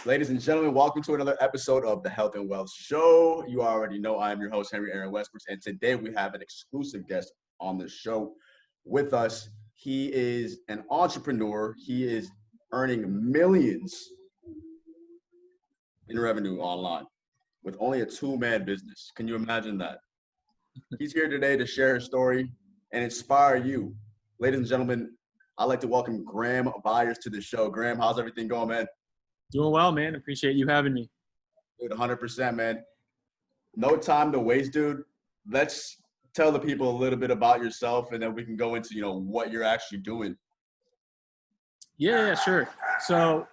Ladies and gentlemen, welcome to another episode of the Health and Wealth Show. You already know I am your host, Henry Aaron Westbrook, and today we have an exclusive guest on the show with us. He is an entrepreneur. He is earning millions in revenue online with only a two-man business. Can you imagine that? He's here today to share his story and inspire you. Ladies and gentlemen, I'd like to welcome Graham Byers to the show. Graham, how's everything going, man? Doing well, man. Appreciate you having me. Dude, 100%, man. No time to waste, dude. Let's tell the people a little bit about yourself, and then we can go into, what you're actually doing. Yeah, sure. So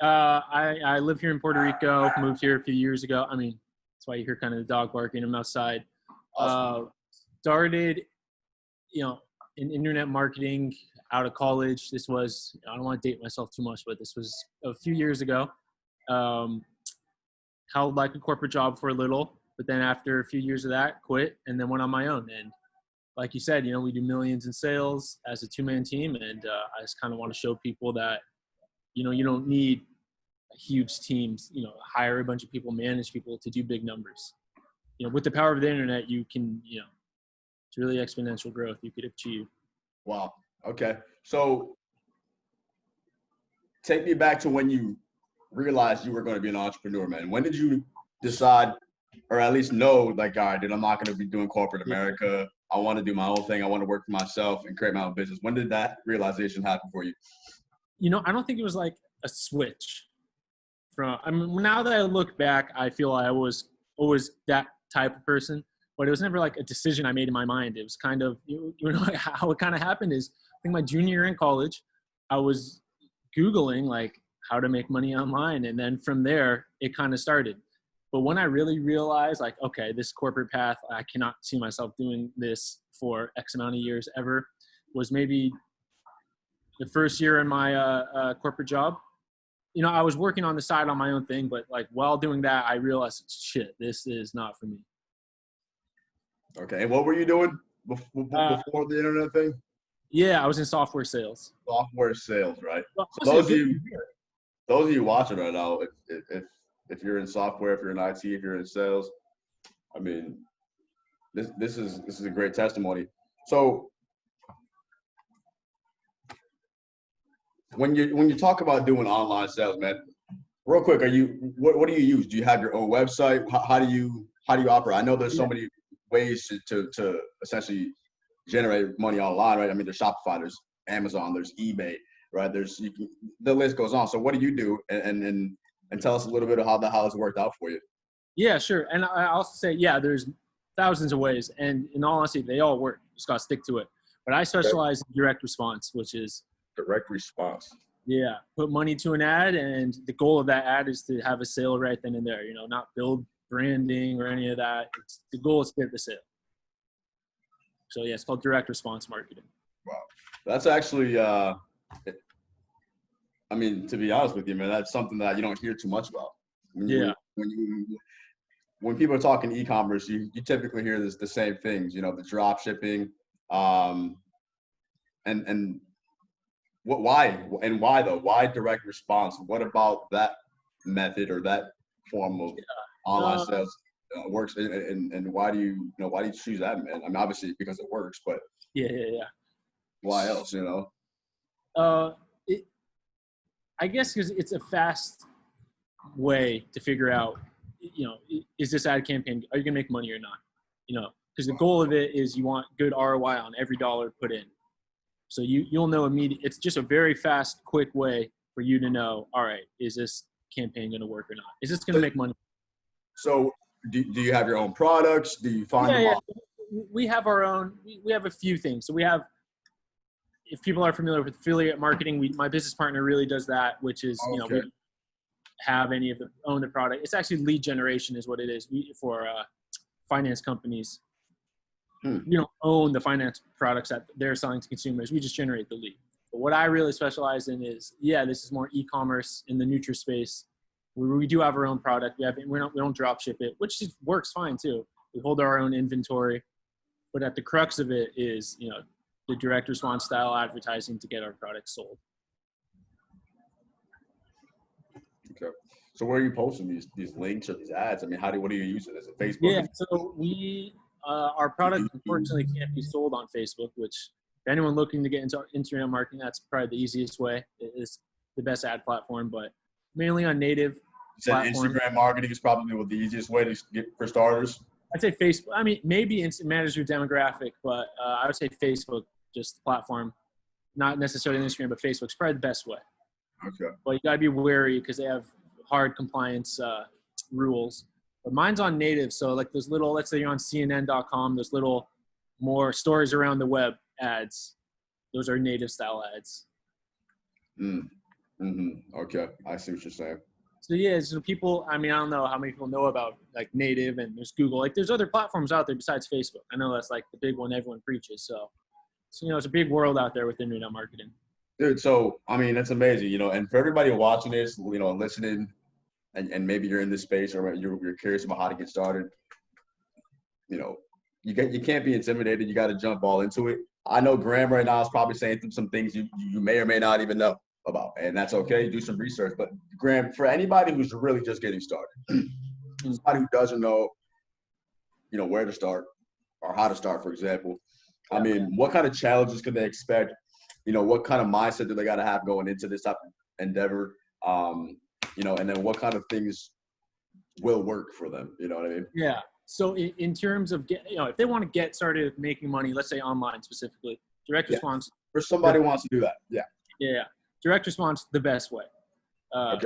I live here in Puerto Rico, moved here a few years ago. I mean, that's why you hear kind of the dog barking. I'm outside. Awesome. Started, in internet marketing out of college. This was, I don't want to date myself too much, but this was a few years ago. Held like a corporate job for a little, but then after a few years of that, quit and then went on my own. And like you said, we do millions in sales as a two-man team. And I just kind of want to show people that, you don't need huge teams, hire a bunch of people, manage people to do big numbers. With the power of the internet, you can, it's really exponential growth you could achieve. Wow. Okay. So take me back to when you realized you were going to be an entrepreneur, man. When did you decide, or at least know, like, all right, dude, I'm not going to be doing corporate America. I want to do my own thing. I want to work for myself and create my own business. When did that realization happen for you? I don't think it was like a switch. Now that I look back, I feel I was always that type of person, but it was never like a decision I made in my mind. It was kind of, how it kind of happened is, I think my junior year in college, I was Googling like how to make money online. And then from there, it kind of started. But when I really realized like, okay, this corporate path, I cannot see myself doing this for X amount of years ever, was maybe the first year in my corporate job. I was working on the side on my own thing, but like while doing that, I realized, shit, this is not for me. Okay. And what were you doing before the internet thing? Yeah, I was in software sales. Software sales, right? Well, So those of you watching right now, if you're in software, if you're in IT, if you're in sales, I mean, this is a great testimony. So when you talk about doing online sales, man, real quick, what do you use? Do you have your own website? How do you operate? I know there's so many ways to essentially generate money online, right? I mean, there's Shopify, there's Amazon, there's eBay, right? The list goes on. So what do you do? And tell us a little bit of how it's worked out for you. Yeah, sure. And I also say, there's thousands of ways. And in all honesty, they all work. You just got to stick to it. But I specialize in direct response, which is direct response. Yeah. Put money to an ad. And the goal of that ad is to have a sale right then and there, not build branding or any of that. The goal is to get the sale. So yeah, it's called direct response marketing. Wow. That's actually, to be honest with you, man, that's something that you don't hear too much about. When people are talking e-commerce, you typically hear the same things, the drop shipping, and why though? Why direct response? What about that method or that form of online sales works, and why do you choose that, man? I mean, obviously because it works, but why else? I guess because it's a fast way to figure out, is this ad campaign, are you gonna make money or not? Because the goal of it is you want good ROI on every dollar put in. So you'll know immediately. It's just a very fast, quick way for you to know, all right, is this campaign gonna work or not? Is this gonna make money? So do you have your own products? Do you find them all? We have our own. We have a few things. So we have, if people are familiar with affiliate marketing, my business partner really does that, which is, we don't have any of own the product. It's actually lead generation is what it is for finance companies. We don't own the finance products that they're selling to consumers. We just generate the lead. But what I really specialize in is, this is more e-commerce in the Nutri space. We do have our own product. We don't drop ship it, which works fine too. We hold our own inventory, but at the crux of it is, the direct response style advertising to get our products sold. Okay. So where are you posting these links or these ads? I mean, what do you use it? Is it Facebook? Yeah, so our product unfortunately can't be sold on Facebook, which for anyone looking to get into Instagram marketing, that's probably the easiest way. It is the best ad platform, but mainly on native You said platform. Instagram marketing is probably the easiest way to get for starters. I'd say Facebook. I mean, maybe it manages your demographic, but I would say Facebook, just the platform, not necessarily Instagram, but Facebook's probably the best way. Okay. But you gotta be wary because they have hard compliance rules. But mine's on native, so like those little, let's say you're on CNN.com, those little more stories around the web ads. Those are native style ads. Okay, I see what you're saying. So yeah, so people, I mean, I don't know how many people know about like native and there's Google. Like there's other platforms out there besides Facebook. I know that's like the big one everyone preaches. So it's a big world out there with internet marketing. Dude, so I mean, that's amazing, and for everybody watching this, listening, and maybe you're in this space or you're curious about how to get started, you can't be intimidated. You got to jump all into it. I know Graham right now is probably saying some things you may or may not even know about, and that's okay. Do some research. But Graham, for anybody who's really just getting started, somebody who doesn't know, where to start or how to start, for example, I mean, what kind of challenges can they expect? What kind of mindset do they got to have going into this type of endeavor? And then what kind of things will work for them? You know what I mean? Yeah. So in terms of if they want to get started making money, let's say online specifically, direct response. For somebody who wants to do that, yeah. Yeah, direct response the best way,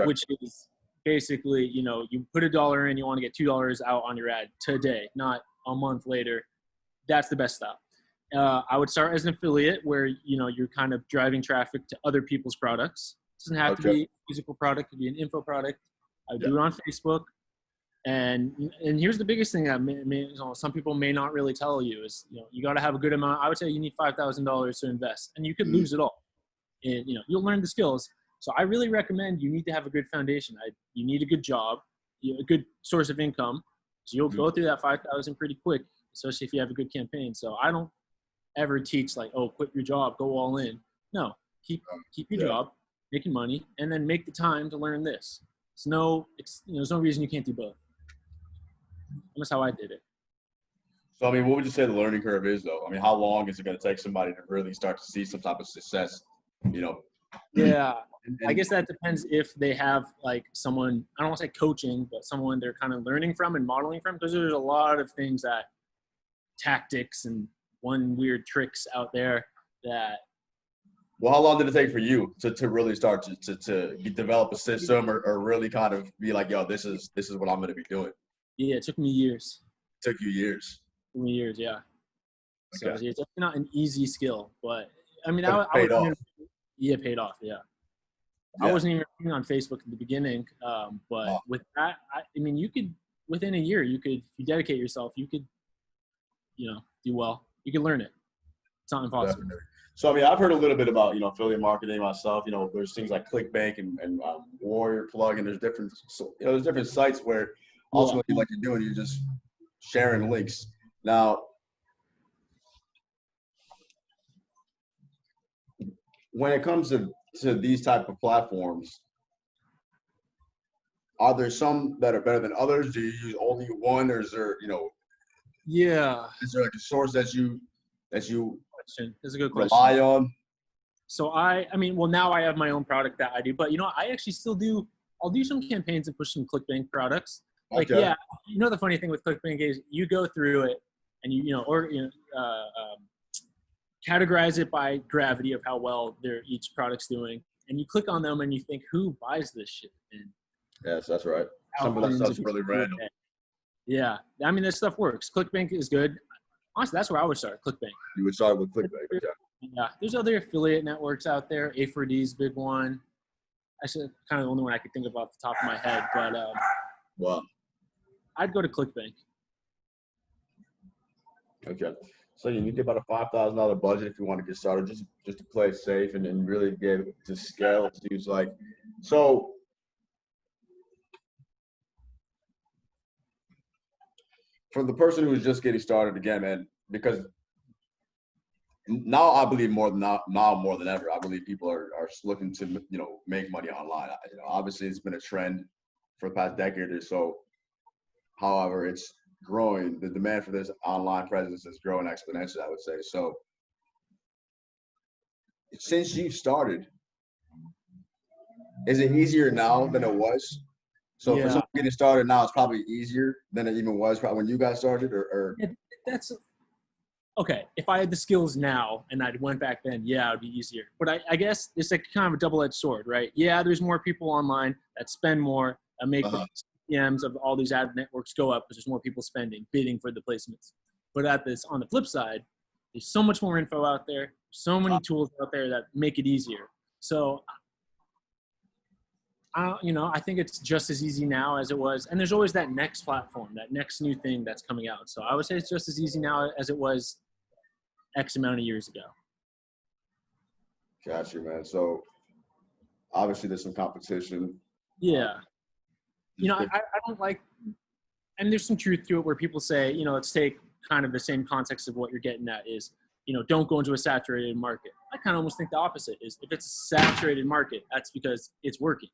which is basically you put $1 in, you want to get $2 out on your ad today, not a month later. That's the best style. I would start as an affiliate where you're kind of driving traffic to other people's products. It doesn't have to be a physical product; it could be an info product. I would do it on Facebook. And here's the biggest thing that some people may not really tell you is you got to have a good amount. I would say you need $5,000 to invest, and you could lose it all. And you'll learn the skills. So I really recommend you need to have a good foundation. You need a good job, a good source of income. So you'll go through that 5,000 pretty quick, especially if you have a good campaign. So I don't ever teach like, oh, quit your job, go all in. No, keep your job, making money, and then make the time to learn this. There's no reason you can't do both. That's how I did it. So, I mean, what would you say the learning curve is, though? I mean, how long is it going to take somebody to really start to see some type of success, Yeah, I guess that depends if they have, like, someone, I don't want to say coaching, but someone they're kind of learning from and modeling from, because there's a lot of things tactics and weird tricks out there that. Well, how long did it take for you to really start to develop a system or really kind of be like, yo, this is what I'm going to be doing? Yeah, it took me years. It took you years. It took me years, yeah. So Okay. it's definitely not an easy skill, but I mean, But it paid off. Yeah, it paid off. Yeah. Yeah. I wasn't even on Facebook in the beginning, but with that, I mean, you could within a year, if you dedicate yourself, you could, do well. You can learn it. It's not impossible. Definitely. So, I mean, I've heard a little bit about, affiliate marketing myself. There's things like ClickBank and Warrior Plug, and there's different sites where ultimately, like you're doing, you're just sharing links. Now, when it comes to these type of platforms, are there some that are better than others? Do you use only one, or is there, Yeah. is there like a source that you That's a good question. rely on? So now I have my own product that I do, but I actually still I'll do some campaigns and push some ClickBank products. Like, Okay. the funny thing with ClickBank is you go through it and categorize it by gravity of how well each product's doing. And you click on them and you think, who buys this shit? And Yes, that's right. Some of that stuff's really random. Yeah. I mean, this stuff works. ClickBank is good. Honestly, that's where I would start, ClickBank. You would start with ClickBank. Okay. Yeah. There's other affiliate networks out there. A4D is a big one. Actually, kind of the only one I could think of off the top of my head. But Wow. I'd go to ClickBank. Okay. So you need about a $5,000 budget if you want to get started, just to play safe and really be able to scale. It seems like. So for the person who's just getting started again, man, because now I believe more than ever, I believe people are looking to make money online. Obviously it's been a trend for the past decade or so. However, it's growing. The demand for this online presence is growing exponentially, I would say. So since you started, is it easier now than it was? So for Yeah. someone getting started now, it's probably easier than it even was probably when you got started, or That's okay. If I had the skills now and I went back then, yeah, it would be easier. But I guess it's like kind of a double-edged sword, right? Yeah, there's more people online that spend more, that make the CPMs of all these ad networks go up because there's more people spending, bidding for the placements. But on the flip side, there's so much more info out there, so many tools out there that make it easier. So I think it's just as easy now as it was. And there's always that next platform, that next new thing that's coming out. So I would say it's just as easy now as it was X amount of years ago. Got you, man. So obviously there's some competition. Yeah. I don't like, and there's some truth to it where people say, let's take kind of the same context of what you're getting at is, don't go into a saturated market. I kind of almost think the opposite is if it's a saturated market, that's because it's working.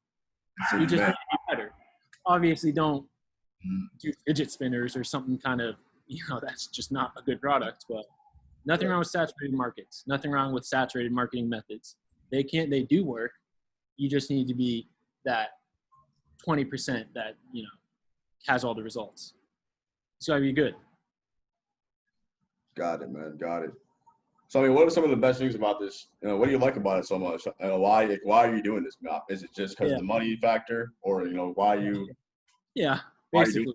So you just need to be better. Obviously, don't do fidget spinners or something kind of, that's just not a good product. But nothing wrong with saturated markets. Nothing wrong with saturated marketing methods. They do work. You just need to be that 20% that, has all the results. It's got to be good. Got it, man. Got it. So, I mean, what are some of the best things about this? What do you like about it so much? Why are you doing this? Is it just because of the money factor, or why you? Yeah, why basically. you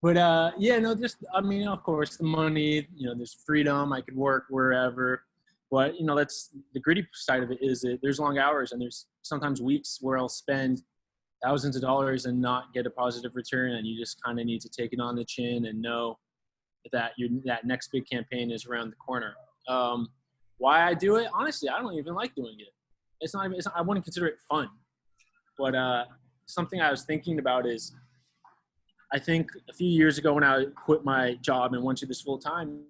But of course, the money. There's freedom. I could work wherever. But that's the gritty side of it. Is that there's long hours, and there's sometimes weeks where I'll spend thousands of dollars and not get a positive return, and you just kind of need to take it on the chin and know that that next big campaign is around the corner. Why I do it? Honestly, I don't even like doing it. I wouldn't consider it fun. But something I was thinking about is, I think a few years ago when I quit my job and went to this full time,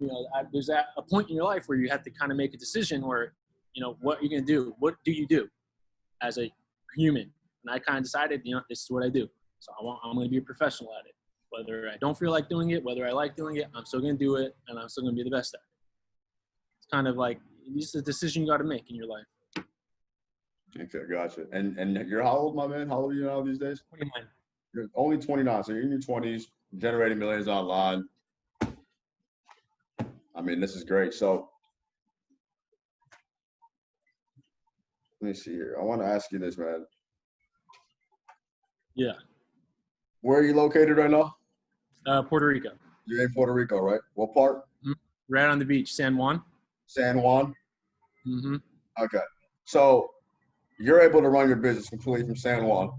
there's a point in your life where you have to kind of make a decision where, what are you going to do? What do you do as a human? And I kind of decided, this is what I do. So I'm going to be a professional at it. Whether I don't feel like doing it, whether I like doing it, I'm still going to do it, and I'm still going to be the best at it. It's kind of like, it's a decision you got to make in your life. Okay, gotcha. And you're how old, my man? How old are you now these days? 29. You're only 29, so you're in your 20s, generating millions online. I mean, this is great. So let me see here. I want to ask you this, man. Yeah. Where are you located right now? Puerto Rico. You're in Puerto Rico, right? What part? Right on the beach, San Juan. San Juan? Mm-hmm. Okay. So you're able to run your business completely from San Juan.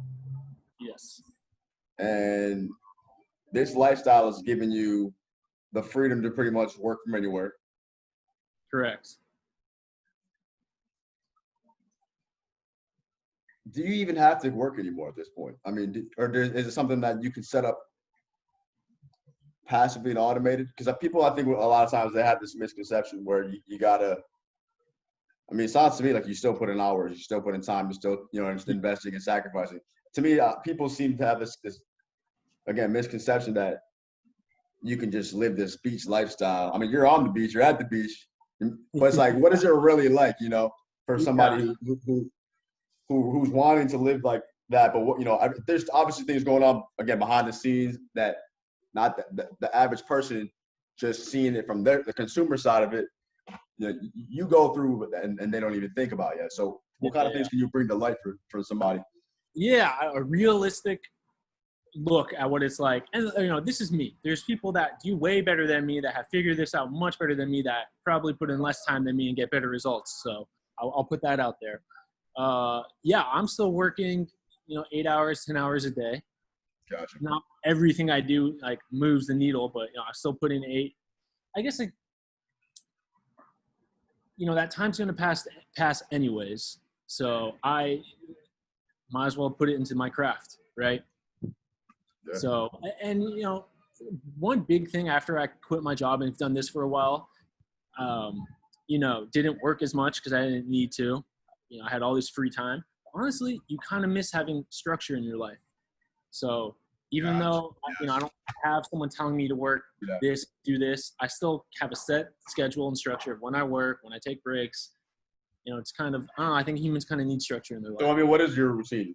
Yes. And this lifestyle is giving you the freedom to pretty much work from anywhere. Correct. Do you even have to work anymore at this point? I mean, is it something that you can set up passively and automated? Because people, I think a lot of times they have this misconception where you gotta. I mean, it sounds to me like you still put in hours, you still put in time, you still investing and sacrificing. To me, people seem to have this again misconception that you can just live this beach lifestyle. I mean, you're on the beach, you're at the beach, but it's like, what is it really like? For somebody who's wanting to live like that, but there's obviously things going on again behind the scenes that not the average person just seeing it from the consumer side of it. You go through and they don't even think about yet. So what kind of things can you bring to light for somebody? Yeah, a realistic look at what it's like. And, this is me. There's people that do way better than me, that have figured this out much better than me, that probably put in less time than me and get better results. So I'll put that out there. I'm still working, 8 hours, 10 hours a day. Gotcha. Not everything I do moves the needle, but I still put in 8. I guess that time's going to pass anyways. So I might as well put it into my craft, right? Yeah. So, and one big thing after I quit my job and have done this for a while, didn't work as much because I didn't need to. I had all this free time. Honestly, you kind of miss having structure in your life. So even Gotcha. though I don't have someone telling me to work Yeah. this, do this, I still have a set schedule and structure of when I work, when I take breaks. It's kind of I think humans kind of need structure in their So life. I mean, what is your routine?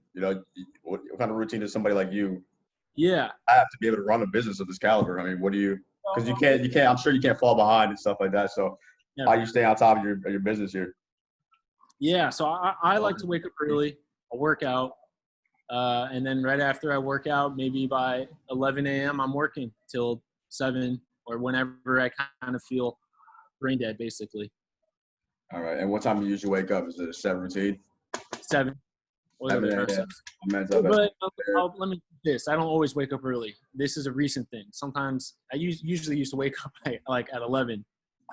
What kind of routine does somebody like you Yeah. have to be able to run a business of this caliber? I mean, what do you? Because you can't. I'm sure you can't fall behind and stuff like that. So Yeah. how do you stay on top of your business here? Yeah. So I like to wake up early. I'll work out. And then right after I work out, maybe by 11 a.m., I'm working till 7 or whenever I kind of feel brain dead, basically. All right. And what time do you usually wake up? Is it a set routine? 7. Or 7 or a.m. 7. I'm meant to have But let me do this. I don't always wake up early. This is a recent thing. Sometimes I usually used to wake up at 11.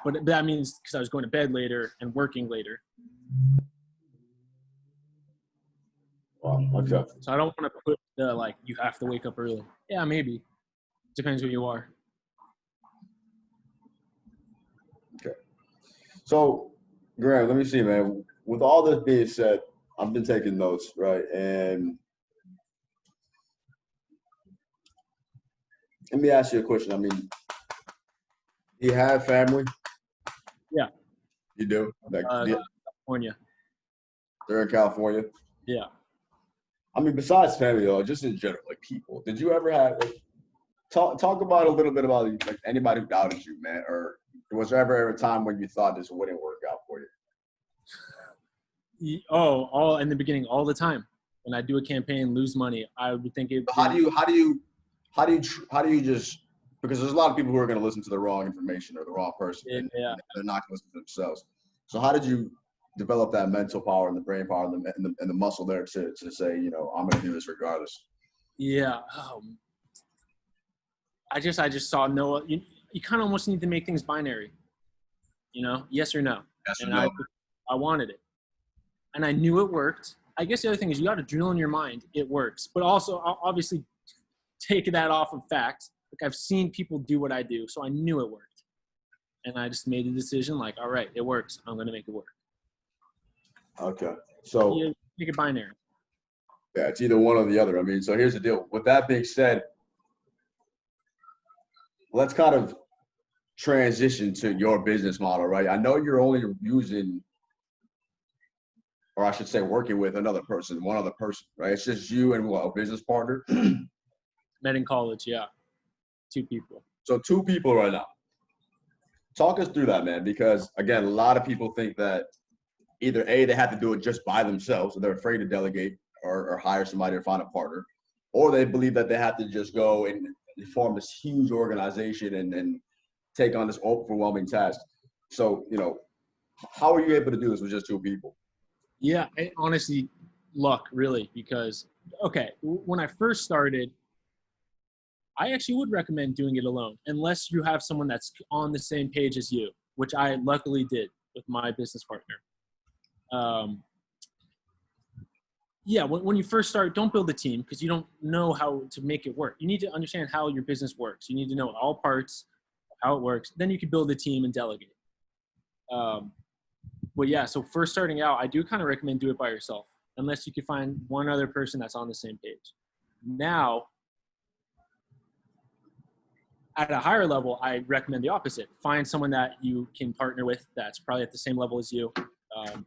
But that means because I was going to bed later and working later. Okay. So I don't want to put the you have to wake up early. Yeah, maybe. Depends who you are. Okay. So, Graham, let me see, man. With all this being said, I've been taking notes, right? And let me ask you a question. I mean, do you have family? Yeah. You do? California. They're in California? Yeah. I mean, besides family, though, just in general, like people, did you ever have talk about a little bit about like anybody who doubted you, man, or was there ever a time when you thought this wouldn't work out for you? All in the beginning, all the time. When I do a campaign, lose money, I would think it. How do you just, because there's a lot of people who are going to listen to the wrong information or the wrong person, and they're not going to listen to themselves. So how did you develop that mental power and the brain power and the muscle there to say, I'm going to do this regardless? Yeah. I just saw no. You kind of almost need to make things binary. Yes or no. Yes or And no. I wanted it, and I knew it worked. I guess the other thing is you got to drill in your mind it works, but also obviously take that off of fact. Like I've seen people do what I do, so I knew it worked, and I just made the decision. Like, all right, it works. I'm going to make it work. Okay. So you make it binary. Yeah, it's either one or the other. I mean, so here's the deal. With that being said, let's kind of transition to your business model, right? I know you're only using, or I should say working with one other person, right? It's just you and a business partner. Met in college, yeah. 2 people. So 2 people right now. Talk us through that, man, because again, a lot of people think that either A, they have to do it just by themselves, so they're afraid to delegate or hire somebody or find a partner, or they believe that they have to just go and form this huge organization and take on this overwhelming task. So, how are you able to do this with just 2 people? Yeah, honestly, luck, really, because, okay, when I first started, I actually would recommend doing it alone, unless you have someone that's on the same page as you, which I luckily did with my business partner. Yeah, when you first start, don't build a team because you don't know how to make it work. You need to understand how your business works. You need to know all parts, how it works. Then you can build a team and delegate. But yeah, so first starting out, I do kind of recommend do it by yourself, unless you can find one other person that's on the same page. Now, at a higher level, I recommend the opposite. Find someone that you can partner with that's probably at the same level as you. And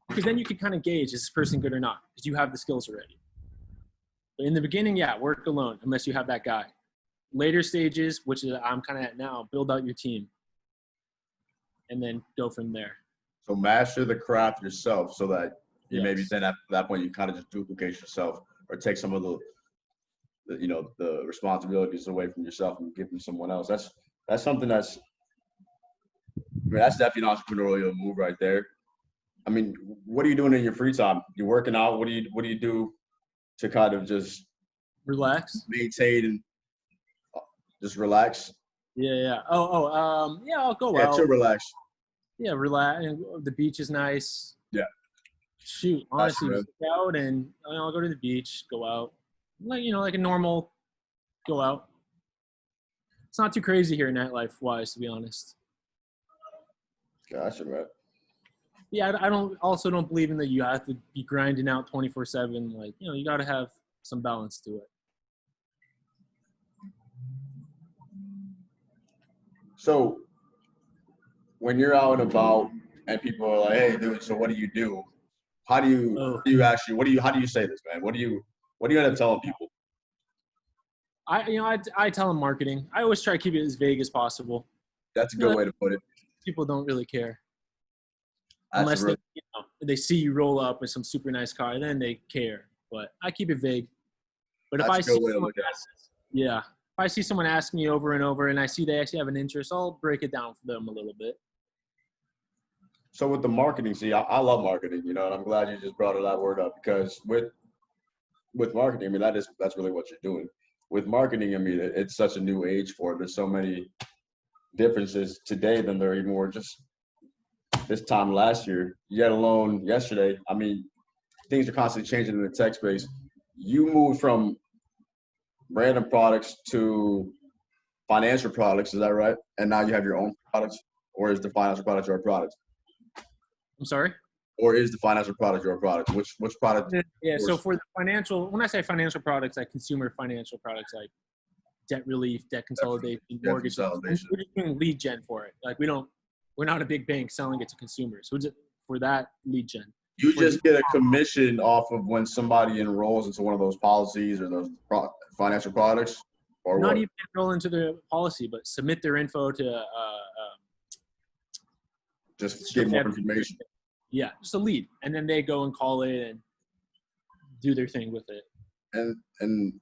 because then you can kind of gauge, is this person good or not? Because you have the skills already. But in the beginning, yeah, work alone unless you have that guy. Later stages, which is I'm kind of at now, build out your team. And then go from there. So master the craft yourself so that you maybe Yes. then at that point you kind of just duplicate yourself or take some of the responsibilities away from yourself and give them to someone else. That's something that's definitely an entrepreneurial move right there. I mean, what are you doing in your free time? You're working out. What do you do to kind of just Relax? maintain and just relax? Yeah. Yeah, I'll go Yeah, out. to relax. Yeah, relax. The beach is nice. Yeah. Shoot, honestly, Gotcha, go out and I'll go to the beach, go out. Like a normal go out. It's not too crazy here nightlife wise, to be honest. Gotcha, man. Yeah, I don't believe in that you have to be grinding out 24/7. Like, you got to have some balance to it. So when you're out and about and people are like, "Hey, dude, so what do you do?" Oh, How do you say this, man? What do you end up telling people? I tell them marketing. I always try to keep it as vague as possible. That's a You know, good way to put it. people don't really care That's a unless real, they see you roll up with some super nice car, then they care. But I keep it vague. But if that's I a see good way to someone look at it. yeah, if I see someone ask me over and over, and I see they actually have an interest, I'll break it down for them a little bit. So with the marketing, see, I love marketing, you know, and I'm glad you just brought that word up because with marketing, I mean, that's really what you're doing. With marketing, I mean, it's such a new age for it. There's so many differences today than there even were just this time last year, yet alone yesterday. I mean, things are constantly changing in the tech space. You moved from random products to financial products, is that right? And now you have your own products, or is the financial product your product? I'm sorry? Or is the financial product your product? Which product? Yeah, so for the financial, when I say financial products, like consumer financial products, like debt relief, debt consolidation, mortgage, Consolidation. we're just doing lead gen for it. Like we're not a big bank selling it to consumers. We're just for that lead gen. You For the, just get a commission off of when somebody enrolls into one of those policies or those financial products, or not what? even enroll into the policy, but submit their info to Just get more information. yeah, just a lead, and then they go and call it and do their thing with it. And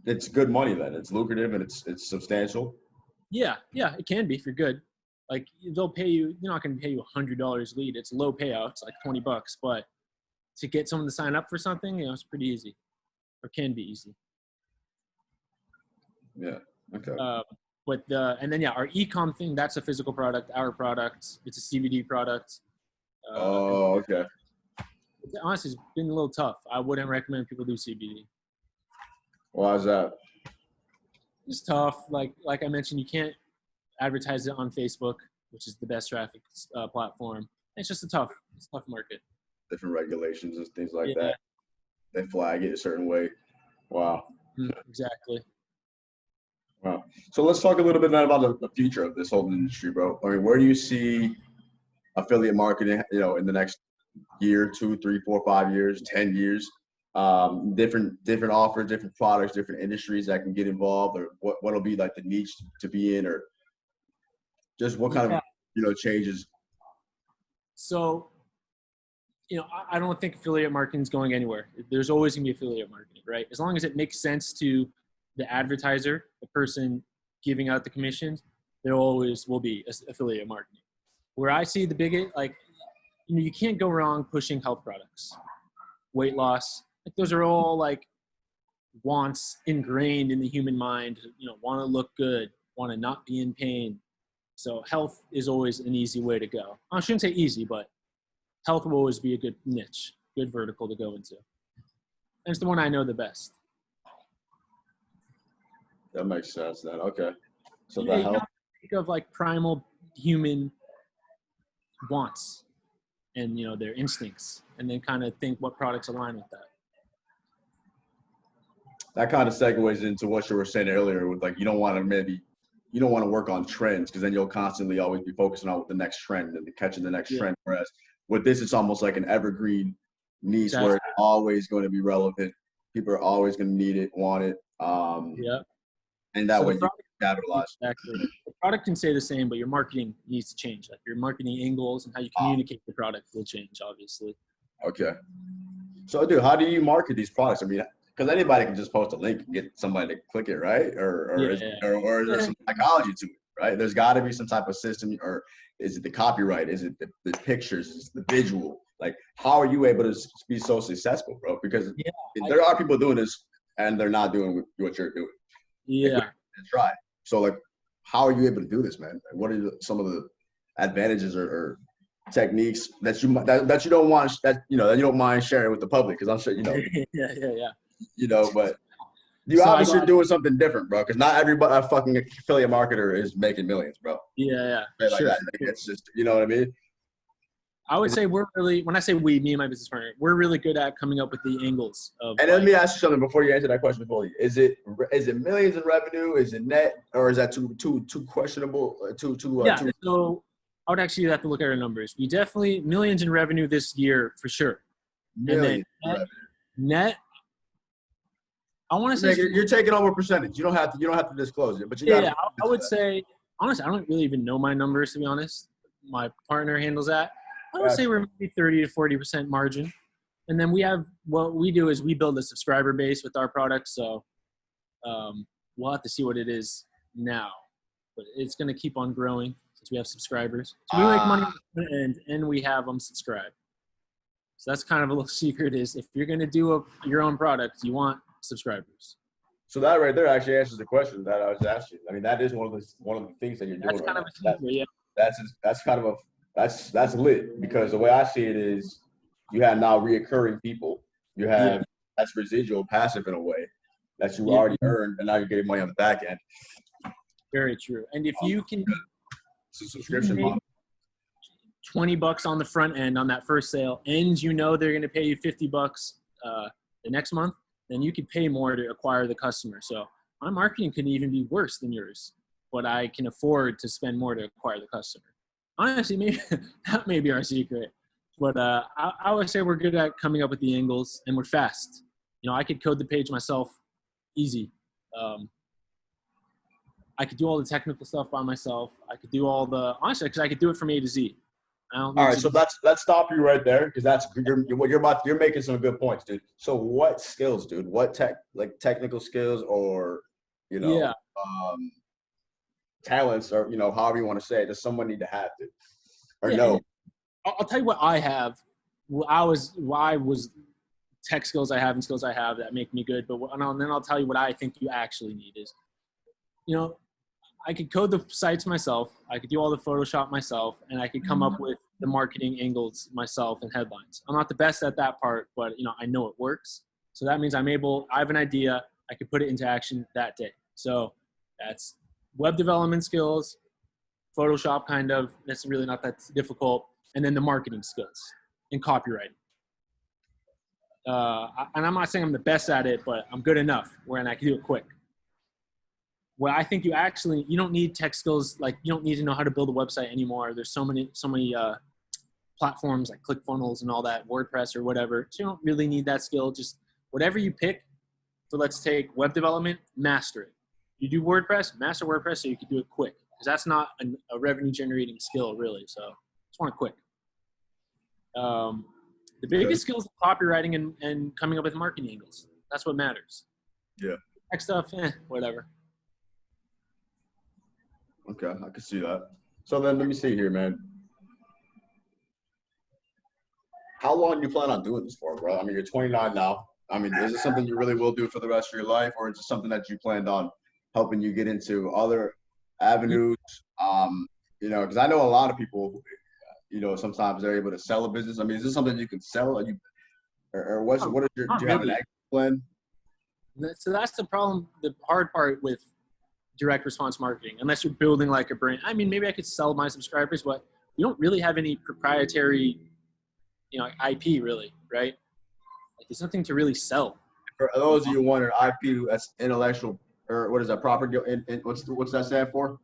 it's good money then. It's lucrative and it's substantial. Yeah, it can be if you're good. Like they'll pay you. They're not going to pay you $100 lead. It's low payouts, like $20, but to get someone to sign up for something, it's pretty easy, or can be easy. Yeah. Okay. And then our e-com thing, that's a physical product. Our product, it's a CBD product. Okay. Honestly, it's been a little tough. I wouldn't recommend people do CBD. Why is that? It's tough. Like I mentioned, you can't advertise it on Facebook, which is the best traffic platform. It's just it's a tough market. Different regulations and things like Yeah. that. They flag it a certain way. Wow. Exactly. Wow. So let's talk a little bit now about the future of this whole industry, bro. I mean, where do you see affiliate marketing, in the next year, 2, 3, 4, 5 years, 10 years? Different offers, different products, different industries that can get involved, or what'll be like the niche to be in, or just what kind of changes? So, I don't think affiliate marketing is going anywhere. There's always going to be affiliate marketing, right? As long as it makes sense to the advertiser, the person giving out the commissions, there always will be affiliate marketing. Where I see the biggest, you can't go wrong pushing health products, weight loss. Like those are all like wants ingrained in the human mind. Want to look good, want to not be in pain. So health is always an easy way to go. I shouldn't say easy, but health will always be a good niche, good vertical to go into. And it's the one I know the best. That makes sense then. Okay. So You health. think of like primal human wants and their instincts, and then kind of think what products align with that. That kind of segues into what you were saying earlier with you don't want to work on trends, because then you'll constantly always be focusing on the next trend and catching the next trend. Whereas with this, it's almost like an evergreen niche where it's always going to be relevant. People are always going to need it, want it. And that way you can capitalize. Exactly. The product can stay the same, but your marketing needs to change. Like your marketing angles and how you communicate the product will change, obviously. Okay. So, dude, how do you market these products? I mean, because anybody can just post a link and get somebody to click it, right? Or is there some psychology to it, right? There's got to be some type of system, or is it the copyright? Is it the pictures? Is it the visual? Like, how are you able to be so successful, bro? Because there are people doing this and they're not doing what you're doing. Yeah. Try. So, how are you able to do this, man? What are some of the advantages or techniques that you don't want that you don't mind sharing with the public? Because I'm sure Yeah. But you obviously are doing something different, bro. Because not everybody, a fucking affiliate marketer, is making millions, bro. Yeah. Like that. It's just, you know what I mean? I would say we're really, when I say we, me and my business partner, we're really good at coming up with the angles of. And let me ask you something before you answer that question fully. Is it millions in revenue? Is it net, or is that too questionable? Yeah. So I would actually have to look at our numbers. We definitely millions in revenue this year for sure. Millions and then net. I want to say you're taking over percentage. You don't have to disclose it, but you got. Yeah, I would say honestly, I don't really even know my numbers to be honest. My partner handles that. I would say we're maybe 30 to 40% margin. And then we have, what we do is we build a subscriber base with our products. So we'll have to see what it is now, but it's going to keep on growing since we have subscribers. So we make money and we have them subscribe. So that's kind of a little secret is if you're going to do your own product, you want subscribers. So that right there actually answers the question that I was asking. I mean, that is one of the things that you're doing. That's kind of a secret, yeah. That's kind of that's lit, because the way I see it is you have now reoccurring people. You have that's residual passive in a way that you already earned, and now you're getting money on the back end. Very true. And if you can, it's a subscription model. $20 on the front end on that first sale, and you know they're going to pay you $50 the next month, then you could pay more to acquire the customer. So my marketing could even be worse than yours, but I can afford to spend more to acquire the customer. Honestly, maybe that may be our secret. But I would say we're good at coming up with the angles, and we're fast. You know, I could code the page myself, easy. I could do all the technical stuff by myself. I could do honestly, because I could do it from A to Z. All right, so let's stop you right there, because you're making some good points, dude. So what skills, dude? What technical skills, or talents, or however you want to say it, does someone need to have, dude? Or no? I'll tell you what I have. I was tech skills I have and skills I have that make me good. But then I'll tell you what I think you actually need is, I could code the sites myself. I could do all the Photoshop myself, and I could come up with the marketing angles myself and headlines. I'm not the best at that part, but I know it works. So that means I have an idea. I could put it into action that day. So that's web development skills, Photoshop kind of. That's really not that difficult. And then the marketing skills and copywriting. And I'm not saying I'm the best at it, but I'm good enough where I can do it quick. Well, I think you don't need tech skills. Like, you don't need to know how to build a website anymore. There's so many platforms like ClickFunnels and all that, WordPress or whatever. So you don't really need that skill. Just whatever you pick. So let's take web development, master it. You do WordPress, master WordPress so you can do it quick. Because that's not a revenue generating skill really. So just want it quick. The biggest skill is copywriting and coming up with marketing angles. That's what matters. Yeah. Tech stuff, whatever. Okay, I can see that. So then let me see here, man. How long do you plan on doing this for, bro? I mean, you're 29 now. I mean, is it something you really will do for the rest of your life, or is it something that you planned on helping you get into other avenues? Because I know a lot of people, sometimes they're able to sell a business. I mean, is this something you can sell? Do you have an action plan? So that's the problem. The hard part with direct response marketing, unless you're building like a brand. I mean, maybe I could sell my subscribers, but you don't really have any proprietary, IP really, right? Like, there's nothing to really sell. For those of you wondering, IP, that's intellectual, or what is that, property? What's that stand for?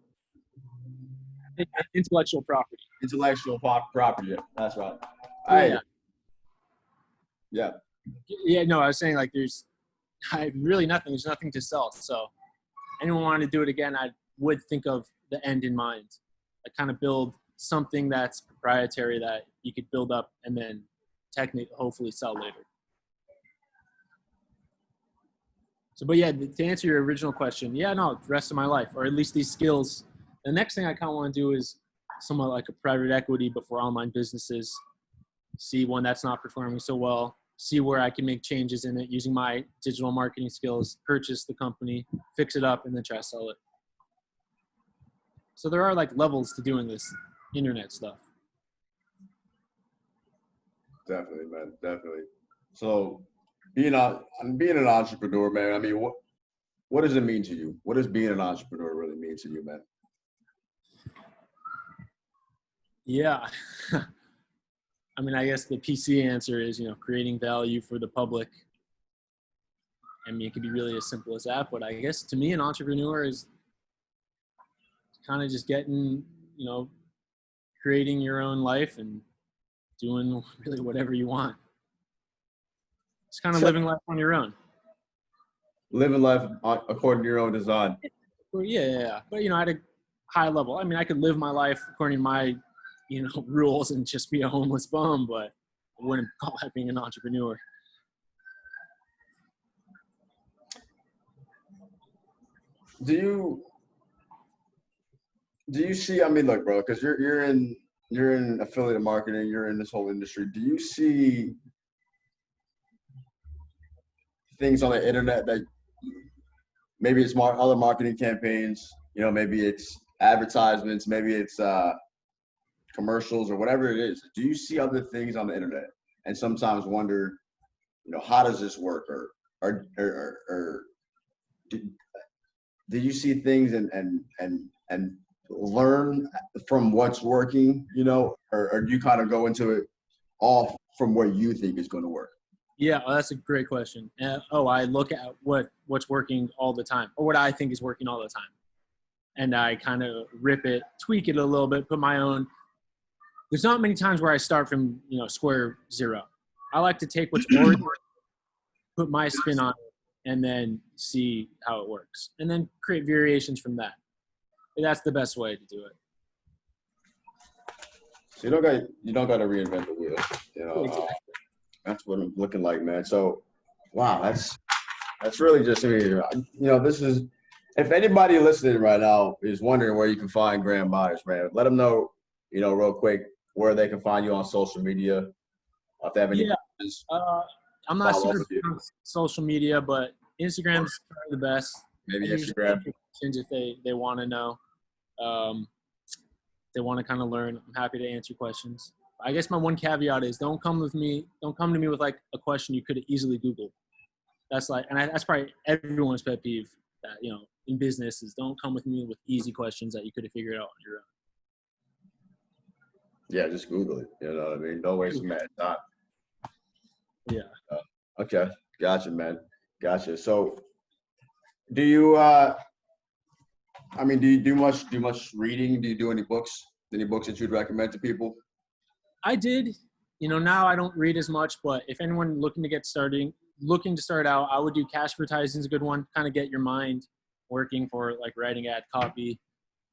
Intellectual property. Intellectual property. That's right. Yeah. Yeah. No, I was saying like there's really nothing. There's nothing to sell. So anyone wanted to do it again, I would think of the end in mind. I kind of build something that's proprietary that you could build up and then hopefully sell later. So, but yeah, to answer your original question, the rest of my life, or at least these skills. The next thing I kind of want to do is somewhat like a private equity, but for online businesses. See one that's not performing so well. See where I can make changes in it using my digital marketing skills, purchase the company, fix it up, and then try to sell it. So there are like levels to doing this internet stuff. Definitely, man. Definitely. So being an entrepreneur, man, I mean, what does it mean to you? What does being an entrepreneur really mean to you, man? Yeah. I mean, I guess the PC answer is, creating value for the public. I mean, it could be really as simple as that, but I guess to me, an entrepreneur is kind of just getting, creating your own life and doing really whatever you want. It's kind of living life on your own. Living life according to your own design. Well, yeah. But, at a high level, I mean, I could live my life according to my, rules and just be a homeless bum, but I wouldn't call that being an entrepreneur. Do you see, I mean, look, bro, because you're in affiliate marketing, you're in this whole industry. Do you see things on the internet that maybe it's other marketing campaigns, maybe it's advertisements, maybe it's commercials or whatever it is? Do you see other things on the internet and sometimes wonder, how does this work, or do you see things and learn from what's working, or do you kind of go into it off from what you think is going to work? Yeah, well, that's a great question. I look at what's working all the time, or what I think is working all the time, and I kind of rip it, tweak it a little bit, put my own. There's not many times where I start from square zero. I like to take what's already working, put my spin on it, and then see how it works, and then create variations from that. That's the best way to do it. So you don't got to reinvent the wheel. Exactly. That's what I'm looking like, man. So, wow, that's really just, this is, if anybody listening right now is wondering where you can find Graham Byers, man, let them know, real quick, where they can find you on social media. If they have any questions. I'm not super big on social media, but Instagram's probably the best. Maybe Instagram. If they want to know, they want to kind of learn. I'm happy to answer questions. I guess my one caveat is don't come to me with like a question you could easily Google. That's that's probably everyone's pet peeve that, in business is don't come with me with easy questions that you could have figured out on your own. Yeah, just Google it. You know what I mean? Don't waste a man's time. Yeah. Okay. Gotcha, man. Gotcha. So do you, do you do much reading? Do you do any books? Any books that you'd recommend to people? I did. Now I don't read as much, but if anyone looking to start out, I would do Cash Advertising is a good one. Kind of get your mind working for like writing ad copy.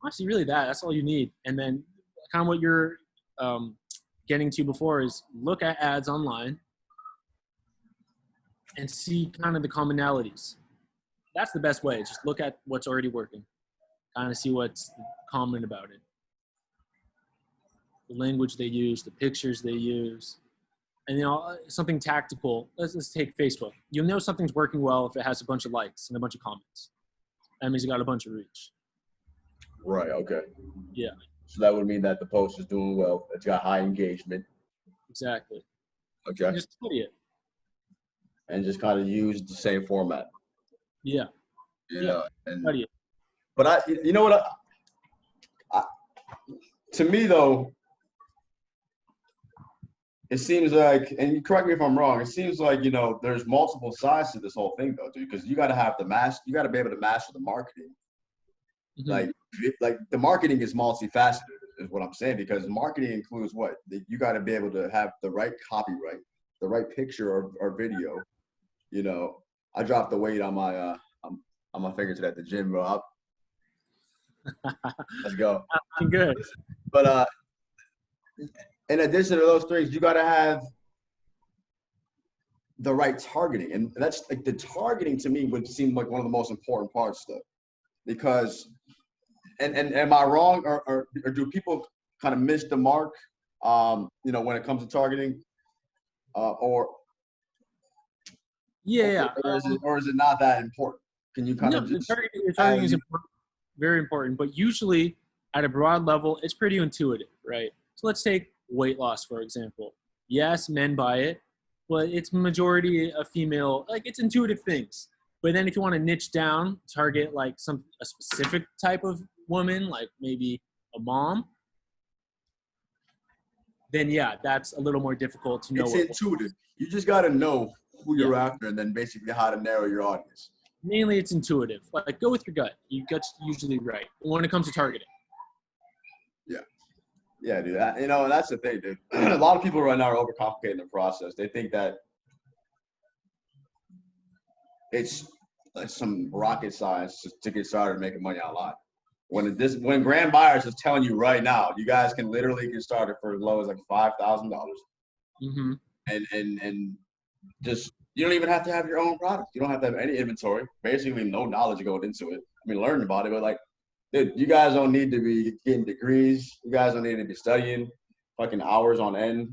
Honestly, really that's all you need. And then kind of what you're getting to before is look at ads online and see kind of the commonalities. That's the best way. Just look at what's already working. Kind of see what's common about it. The language they use, the pictures they use, and something tactical. Let's take Facebook. You'll know something's working well if it has a bunch of likes and a bunch of comments. That means you got a bunch of reach. Right. Okay. Yeah. So that would mean that the post is doing well. It's got high engagement. Exactly. Okay. And just study it. And just kind of use the same format. Yeah. Study it. But to me though, it seems like, and you correct me if I'm wrong, it seems like, there's multiple sides to this whole thing though, dude, because you got to you got to be able to master the marketing. Mm-hmm. Like the marketing is multifaceted is what I'm saying, because marketing includes what? You got to be able to have the right copyright, the right picture or video. I dropped the weight on my finger today at the gym, bro. Let's go. I'm good. But in addition to those things, you got to have the right targeting. And that's like the targeting to me would seem like one of the most important parts though, because, and am I wrong or do people kind of miss the mark, when it comes to targeting or is it not that important? Can you kind of just targeting is important, very important, but usually at a broad level, it's pretty intuitive, right? So let's take weight loss, for example. Yes, men buy it, but it's majority a female, like it's intuitive things. But then if you want to niche down, target like a specific type of woman, like maybe a mom, then yeah, that's a little more difficult to know. It's intuitive. You just got to know who you're after, and then basically how to narrow your audience. Mainly, it's intuitive. Like, go with your gut. Your gut's usually right when it comes to targeting. Yeah, dude. You know, and that's the thing, dude. A lot of people right now are overcomplicating the process. They think that it's like some rocket science to get started making money online. When Grand Byers is telling you right now, you guys can literally get started for as low as like $5,000, Mm-hmm. and just you don't even have to have your own product. You don't have to have any inventory. Basically, no knowledge going into it. I mean, learn about it, but like, dude, you guys don't need to be getting degrees. You guys don't need to be studying fucking hours on end,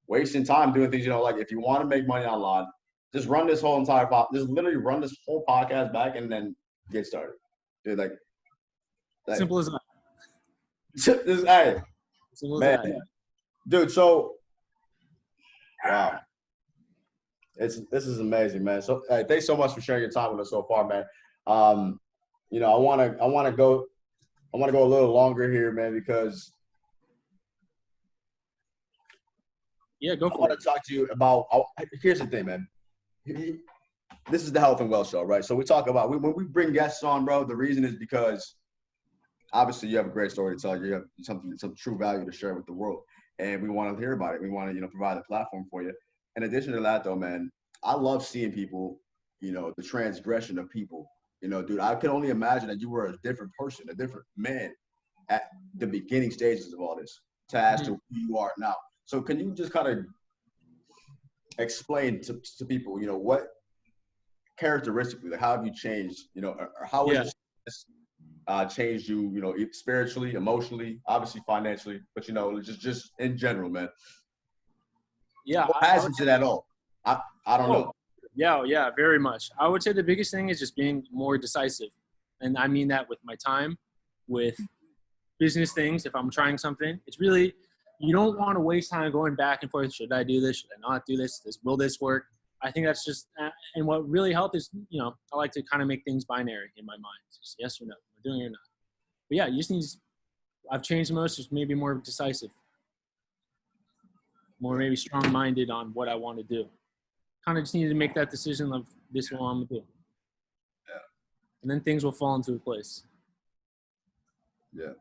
wasting time doing things. You know, like if you want to make money online, just run this whole entire just literally run this whole podcast back and then get started. Dude, like Simple as that. Hey, Simple man, as that. dude. So, wow, this is amazing, man. So, hey, thanks so much for sharing your time with us so far, man. You know, I want to go a little longer here, man, because Go I for want it. to talk to you about. Here's the thing, man. This is the Health and Wealth Show, right? So we talk about when we bring guests on, bro. The reason is because obviously you have a great story to tell. You have some true value to share with the world, and we want to hear about it. We want to provide a platform for you. In addition to that, though, man, I love seeing people. The transgression of people. Dude, I can only imagine that you were a different person, a different man at the beginning stages of all this, as to who you are now. So can you just kind of explain to people, what characteristically, like how have you changed, or how has this changed you, spiritually, emotionally, obviously financially, but just in general, man. Yeah. Or hasn't it at all? I don't know. Yeah, very much. I would say the biggest thing is just being more decisive. And I mean that with my time, with business things. If I'm trying something, it's really, you don't want to waste time going back and forth. Should I do this? Should I not do this? Will this work? I think that's just, and what really helped is, I like to kind of make things binary in my mind. Just yes or no, am I doing it or not? But yeah, you just need, I've changed the most, just maybe more decisive, more maybe strong-minded on what I want to do. Kind of just need to make that decision of this is what I'm going to do. Yeah. And then things will fall into place. Yeah.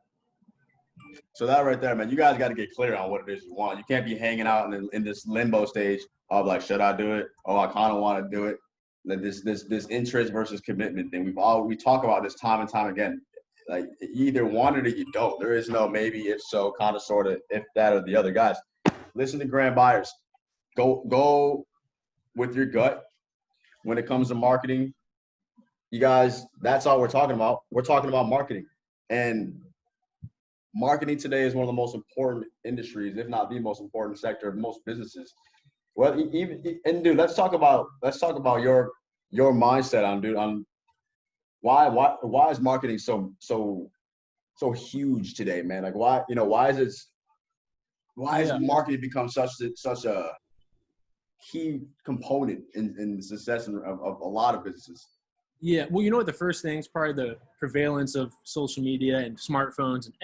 So that right there, man, you guys got to get clear on what it is you want. You can't be hanging out in this limbo stage of like, should I do it? Oh, I kind of want to do it. Like this interest versus commitment thing. We talk about this time and time again. Like you either want it or you don't. There is no maybe, if so, kind of, sort of, if that or the other. Guys, listen to Grand Byers. Go with your gut when it comes to marketing. You guys, that's all we're talking about. We're talking about marketing. And marketing today is one of the most important industries, if not the most important sector of most businesses. Well, dude, let's talk about your mindset on why is marketing so huge today, man? Like why has marketing become such a key component in the success of a lot of businesses? Yeah, well, you know what? The first thing is probably the prevalence of social media and smartphones, and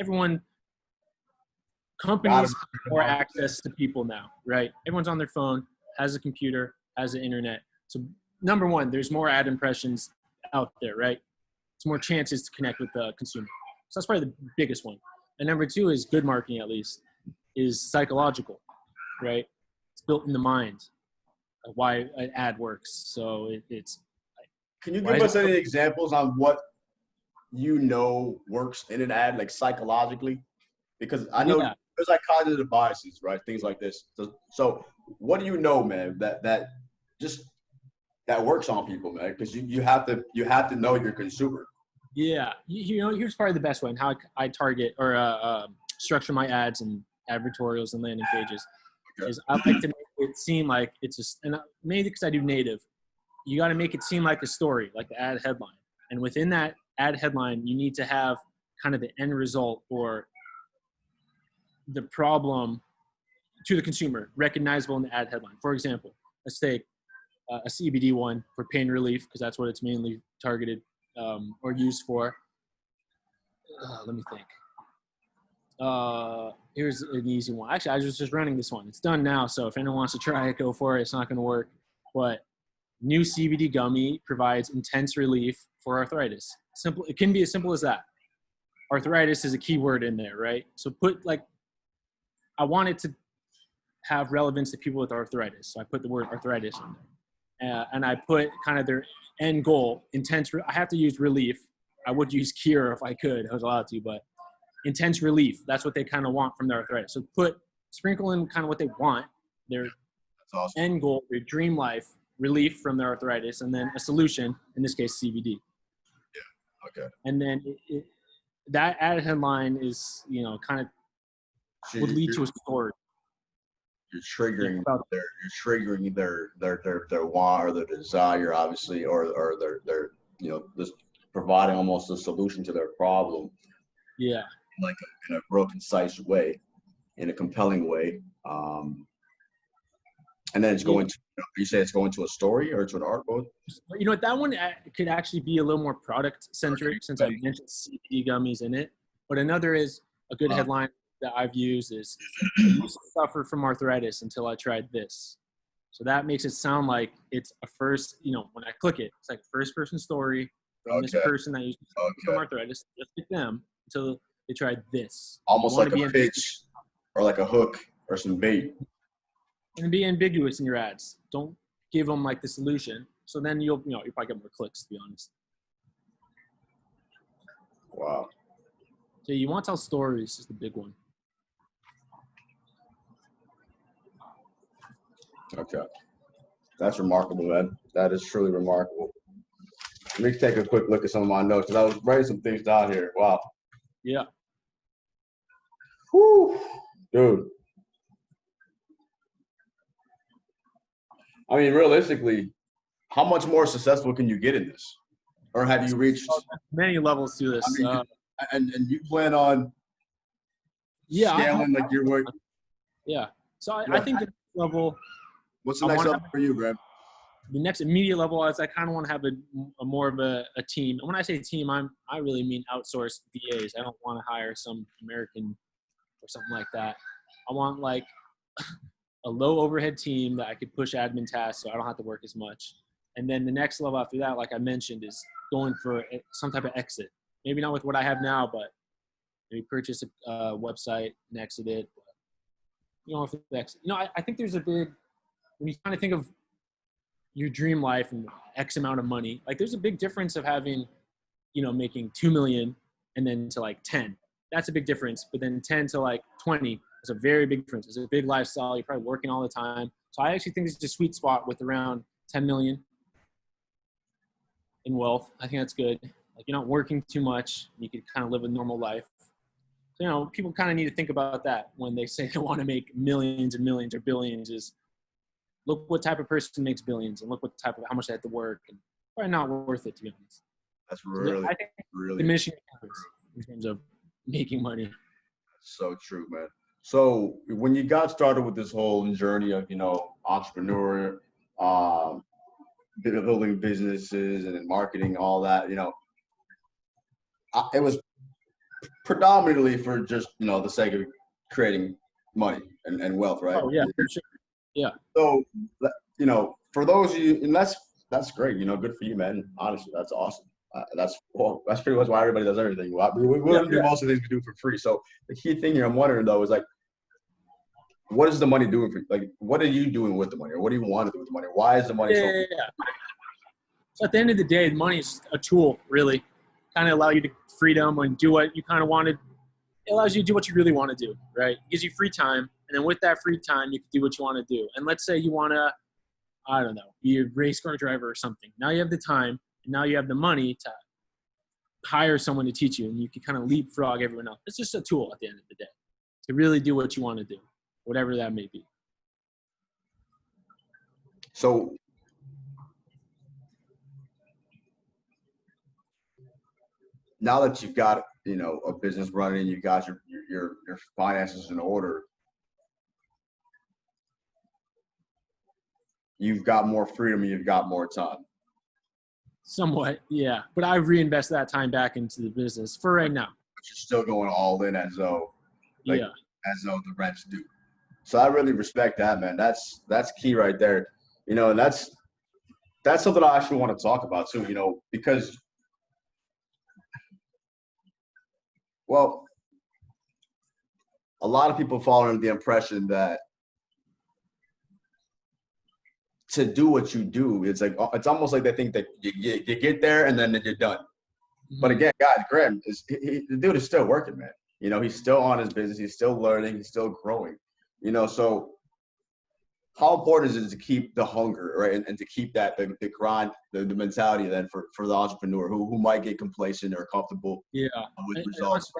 companies have more access to people now, right? Everyone's on their phone, has a computer, has the internet. So number one, there's more ad impressions out there, right? It's more chances to connect with the consumer. So that's probably the biggest one. And number two is good marketing, at least, is psychological, right? It's built in the mind of why an ad works. So it's. Can you give us any examples on what works in an ad, like psychologically? Because I know there's like cognitive biases, right? Things like this. So what do you know, man, that works on people, man? Because you have to know your consumer. Yeah, here's probably the best way, and how I target or structure my ads and advertorials and landing pages. Okay. Is I like to make it seem like it's just, and maybe because I do native, you got to make it seem like a story, like the ad headline. And within that ad headline, you need to have kind of the end result or the problem to the consumer recognizable in the ad headline. For example, let's take a CBD one for pain relief, because that's what it's mainly targeted or used for. Let me think. Here's an easy one. Actually, I was just running this one. It's done now, so if anyone wants to try it, go for it. It's not going to work. But new CBD gummy provides intense relief for arthritis. Simple. It can be as simple as that. Arthritis is a key word in there, right? So put like, I want it to have relevance to people with arthritis. So I put the word arthritis in there. And I put kind of their end goal, intense. I have to use relief. I would use cure if I could. I was allowed to, but intense relief. That's what they kind of want from their arthritis. So sprinkle in kind of what they want, their That's awesome. end goal, their dream life, relief from their arthritis, and then a solution, in this case, CBD. Yeah. Okay. And then that added headline is, kind of So would lead to a story. You're triggering their want or their desire, obviously, or their just providing almost a solution to their problem. Yeah. Like in a real concise way, in a compelling way. And then it's going to, you say it's going to a story or to an art book? You know what, that one could actually be a little more product centric since I mentioned CBD gummies in it. But another is a good headline that I've used is I used to suffer from arthritis until I tried this. So that makes it sound like it's a first, when I click it, it's like a first person story from this person that used to suffer from arthritis, just like them, until they tried this. Almost like a pitch or like a hook or some bait. And be ambiguous in your ads. Don't give them like the solution. So then you'll probably get more clicks, to be honest. Wow. So you want to tell stories is the big one. Okay. That's remarkable, man. That is truly remarkable. Let me take a quick look at some of my notes because I was writing some things down here. Wow. Yeah. Whew. Dude. I mean, realistically, how much more successful can you get in this? Or have you reached many levels to this? I mean, and you plan on scaling like your work? Yeah. So I think the next level. What's the next level for you, Graham? The next immediate level is I kind of want to have a more of a team. And when I say team, I really mean outsourced VAs. I don't want to hire some American or something like that. I want like a low overhead team that I could push admin tasks so I don't have to work as much. And then the next level after that, like I mentioned, is going for some type of exit. Maybe not with what I have now, but maybe purchase a website and exit it. If it's exit. I think there's a big, when you kind of think of your dream life and X amount of money, like there's a big difference of having, making 2 million and then to like 10. That's a big difference. But then 10 to like 20 is a very big difference. It's a big lifestyle. You're probably working all the time. So I actually think it's a sweet spot with around 10 million in wealth. I think that's good. Like you're not working too much. You can kind of live a normal life. So, people kind of need to think about that when they say they want to make millions and millions or billions is look what type of person makes billions and look what type of, how much they have to work, and probably not worth it, to be honest. That's really, I think really diminishing in terms of making money. So true, man. So when you got started with this whole journey of, entrepreneur, building businesses and marketing, all that, it was predominantly for just, the sake of creating money and wealth, right? Oh, yeah, for sure. Yeah. So, for those of you, and that's great, good for you, man. Honestly, that's awesome. That's pretty much why everybody does everything. We wouldn't do most of the things we do for free. So the key thing here I'm wondering though is like, what is the money doing for you? Like, what are you doing with the money, or what do you want to do with the money? Why is the money so? So at the end of the day, the money is a tool, really, kind of allow you to freedom and do what you kind of wanted. It allows you to do what you really want to do, right? It gives you free time, and then with that free time, you can do what you want to do. And let's say you want to, I don't know, be a race car driver or something. Now you have the time, and now you have the money to hire someone to teach you, and you can kind of leapfrog everyone else. It's just a tool at the end of the day to really do what you want to do, whatever that may be. So now that you've got, a business running, you got your finances in order, you've got more freedom and you've got more time. Somewhat, yeah. But I reinvest that time back into the business for right now. But you're still going all in as though like Yeah. as though the rents do. So I really respect that, man. That's key right there. You know, and that's something I actually want to talk about too. You know, because well, a lot of people fall under the impression that to do what you do, it's like it's almost like they think that you get there and then you're done. But Mhm. again, guys, Graham the dude is still working, man. You know, he's still on his business. He's still learning. He's still growing. You know, so how important is it to keep the hunger, right, and to keep that the grind, the mentality then for the entrepreneur who might get complacent or comfortable Yeah. with And results.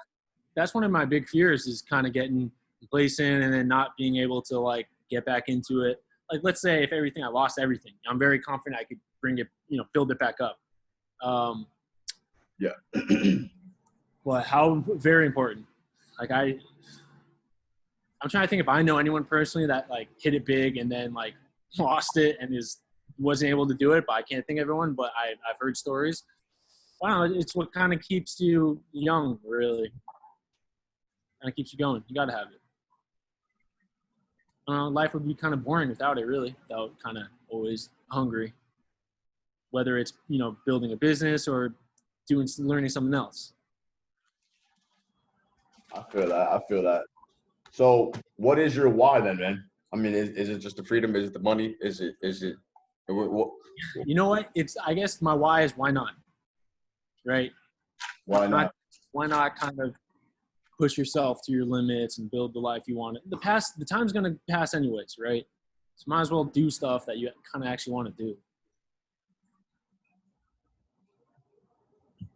that's one of my big fears is kind of getting complacent and then not being able to like get back into it. Like, let's say if I lost everything, I'm very confident I could bring it, build it back up. Um, Yeah. but how very important. Like I'm trying to think if I know anyone personally that like hit it big and then like lost it and wasn't able to do it, but I can't think of everyone, but I've heard stories. Wow, it's what kind of keeps you young, really. Kind of keeps you going. You got to have it. Life would be kind of boring without it, really, without kind of always hungry. Whether it's, building a business or learning something else. I feel that. I feel that. So, what is your why then, man? I mean, is it just the freedom? Is it the money? Is it? You know what? I guess my why is why not, right? Why not? Why not kind of push yourself to your limits and build the life you want? The time's going to pass anyways, right? So might as well do stuff that you kind of actually want to do.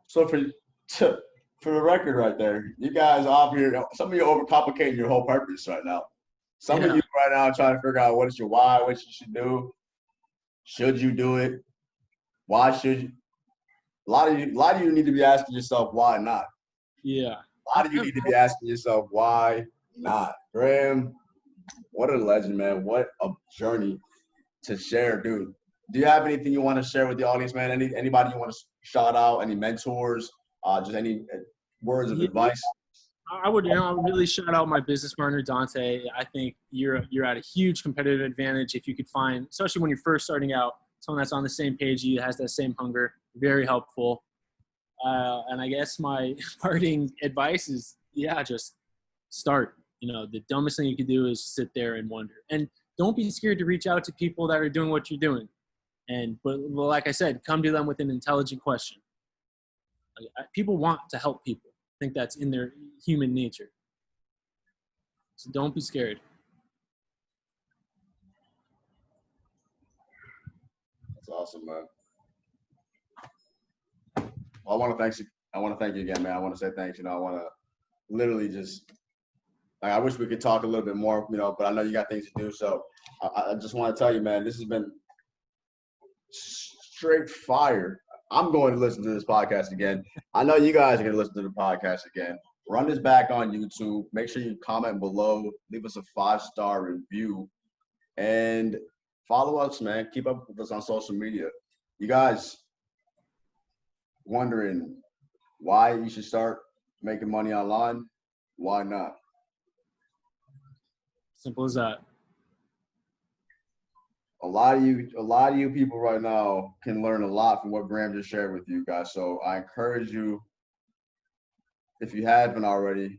So for the record right there, you guys off here, some of you are overcomplicating your whole purpose right now. Some of you right now are trying to figure out what is your why, what you should do. Should you do it? Why should you? A lot of you need to be asking yourself why not. Yeah. A lot of you need to be asking yourself why not. Graham, what a legend, man. What a journey to share, dude. Do you have anything you want to share with the audience, man? Anybody you want to shout out? Any mentors? Just any words of advice? I would really shout out my business partner, Dante. I think you're at a huge competitive advantage if you could find, especially when you're first starting out, someone that's on the same page, has that same hunger. Very helpful. And I guess my parting advice is, just start. The dumbest thing you can do is sit there and wonder. And don't be scared to reach out to people that are doing what you're doing. But like I said, come to them with an intelligent question. People want to help people. I think that's in their human nature. So don't be scared. That's awesome, man. Well, I want to thank you. I want to thank you again, man. I want to say thanks. I want to literally just. I wish we could talk a little bit more, but I know you got things to do. So I just want to tell you, man, this has been straight fire. I'm going to listen to this podcast again. I know you guys are going to listen to the podcast again. Run this back on YouTube. Make sure you comment below. Leave us a 5-star review. And follow us, man. Keep up with us on social media. You guys wondering why you should start making money online? Why not? Simple as that. A lot of you people right now can learn a lot from what Graham just shared with you guys. So I encourage you, if you haven't already,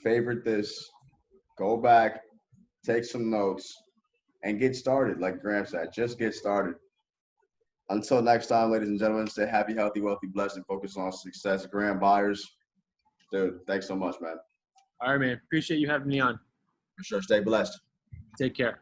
favorite this, go back, take some notes, and get started. Like Graham said, just get started. Until next time, ladies and gentlemen, stay happy, healthy, wealthy, blessed, and focus on success. Graham Byers, dude, thanks so much, man. All right, man. Appreciate you having me on. For sure. Stay blessed. Take care.